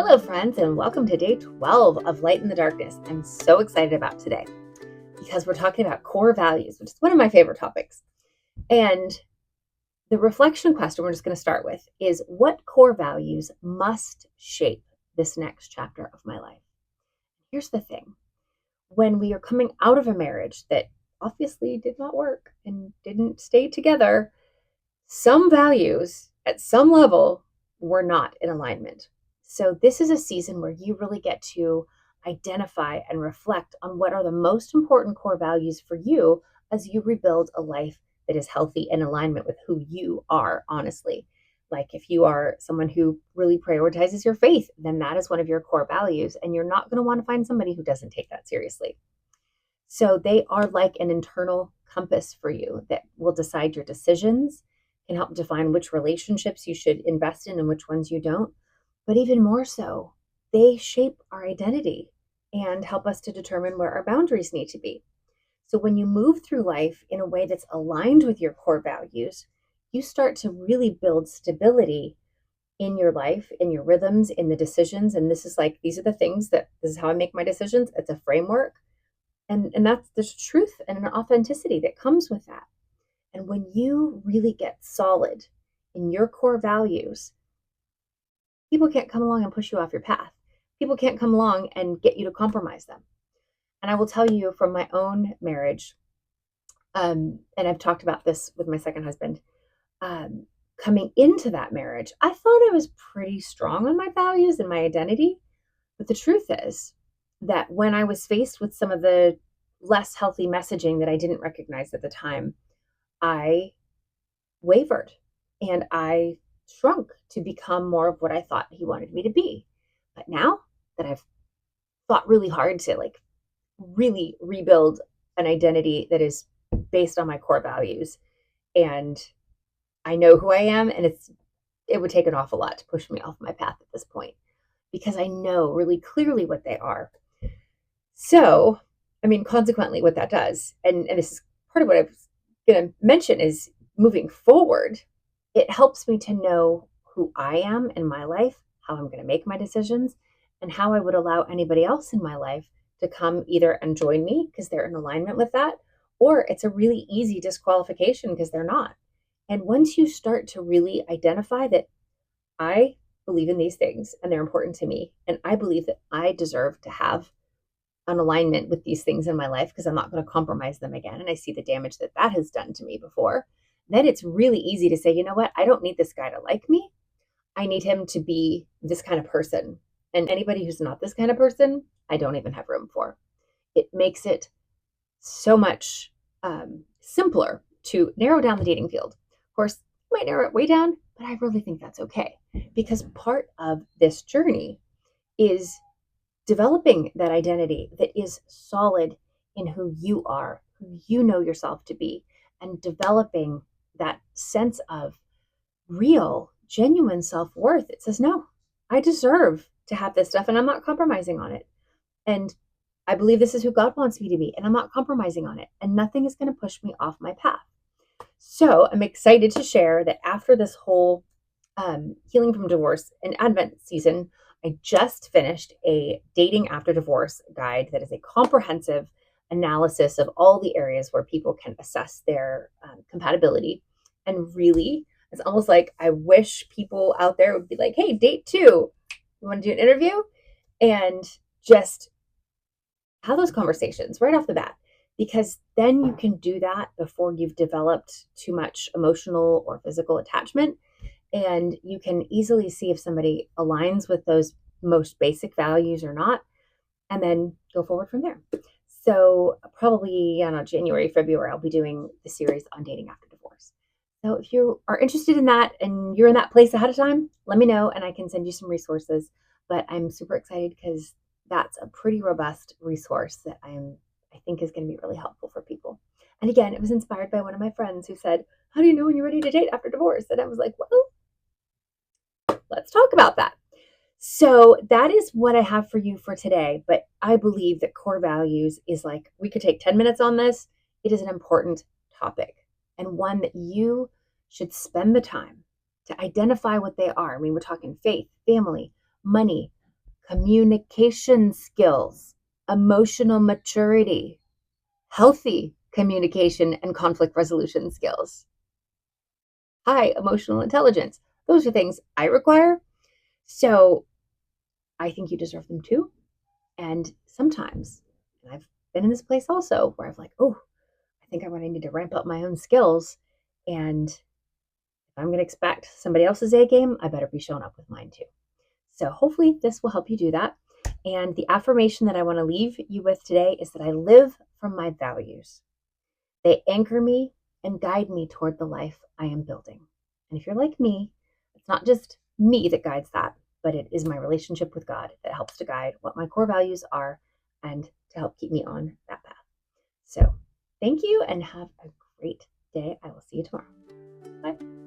Hello, friends, and welcome to day 12 of Light in the Darkness. I'm so excited about today because we're talking about core values, which is one of my favorite topics. And the reflection question we're just going to start with is what core values must shape this next chapter of my life? Here's the thing: when we are coming out of a marriage that obviously did not work and didn't stay together, some values at some level were not in alignment. So, this is a season where you really get to identify and reflect on what are the most important core values for you as you rebuild a life that is healthy and in alignment with who you are, honestly. Like, if you are someone who really prioritizes your faith, then that is one of your core values, and you're not going to want to find somebody who doesn't take that seriously. So, they are like an internal compass for you that will decide your decisions, can help define which relationships you should invest in and which ones you don't. But even more so, they shape our identity and help us to determine where our boundaries need to be. So when you move through life in a way that's aligned with your core values, you start to really build stability in your life, in your rhythms, in the decisions. And this is like, these are the things that this is how I make my decisions. It's a framework. And that's the truth and an authenticity that comes with that. And when you really get solid in your core values, people can't come along and push you off your path. People can't come along and get you to compromise them. And I will tell you from my own marriage, and I've talked about this with my second husband, coming into that marriage, I thought I was pretty strong on my values and my identity. But the truth is that when I was faced with some of the less healthy messaging that I didn't recognize at the time, I wavered and I shrunk to become more of what I thought he wanted me to be. But now that I've thought really hard to really rebuild an identity that is based on my core values, and I know who I am, and it would take an awful lot to push me off my path at this point because I know really clearly what they are. So, I mean, consequently, what that does, and this is part of what I was going to mention, is moving forward, it helps me to know who I am in my life, how I'm going to make my decisions, and how I would allow anybody else in my life to come either and join me because they're in alignment with that, or it's a really easy disqualification because they're not. And once you start to really identify that I believe in these things and they're important to me, and I believe that I deserve to have an alignment with these things in my life because I'm not going to compromise them again. And I see the damage that that has done to me before. Then it's really easy to say, you know what? I don't need this guy to like me. I need him to be this kind of person. And anybody who's not this kind of person, I don't even have room for. It makes it so much simpler to narrow down the dating field. Of course, you might narrow it way down, but I really think that's okay because part of this journey is developing that identity that is solid in who you are, who you know yourself to be, and developing that sense of real, genuine self worth. It says, no, I deserve to have this stuff and I'm not compromising on it. And I believe this is who God wants me to be and I'm not compromising on it. And nothing is going to push me off my path. So I'm excited to share that after this whole healing from divorce and Advent season, I just finished a dating after divorce guide that is a comprehensive analysis of all the areas where people can assess their compatibility. And really, it's almost like I wish people out there would be like, hey, date two, you want to do an interview? And just have those conversations right off the bat, because then you can do that before you've developed too much emotional or physical attachment, and you can easily see if somebody aligns with those most basic values or not, and then go forward from there. So probably, I don't know, January, February, I'll be doing the series on dating after divorce. So if you are interested in that and you're in that place ahead of time, let me know and I can send you some resources. But I'm super excited because that's a pretty robust resource that I think is going to be really helpful for people. And again, it was inspired by one of my friends who said, how do you know when you're ready to date after divorce? And I was like, well, let's talk about that. So that is what I have for you for today. But I believe that core values is like, we could take 10 minutes on this. It is an important topic and one that you should spend the time to identify what they are. I mean, we're talking faith, family, money, communication skills, emotional maturity, healthy communication and conflict resolution skills, high emotional intelligence. Those are things I require. So I think you deserve them too. And sometimes, and I've been in this place also where I've like, oh, I think I'm going to need to ramp up my own skills. And if I'm going to expect somebody else's A game, I better be showing up with mine too. So hopefully this will help you do that. And the affirmation that I want to leave you with today is that I live from my values. They anchor me and guide me toward the life I am building. And if you're like me, it's not just me that guides that, but it is my relationship with God that helps to guide what my core values are and to help keep me on that path. So thank you and have a great day. I will see you tomorrow. Bye.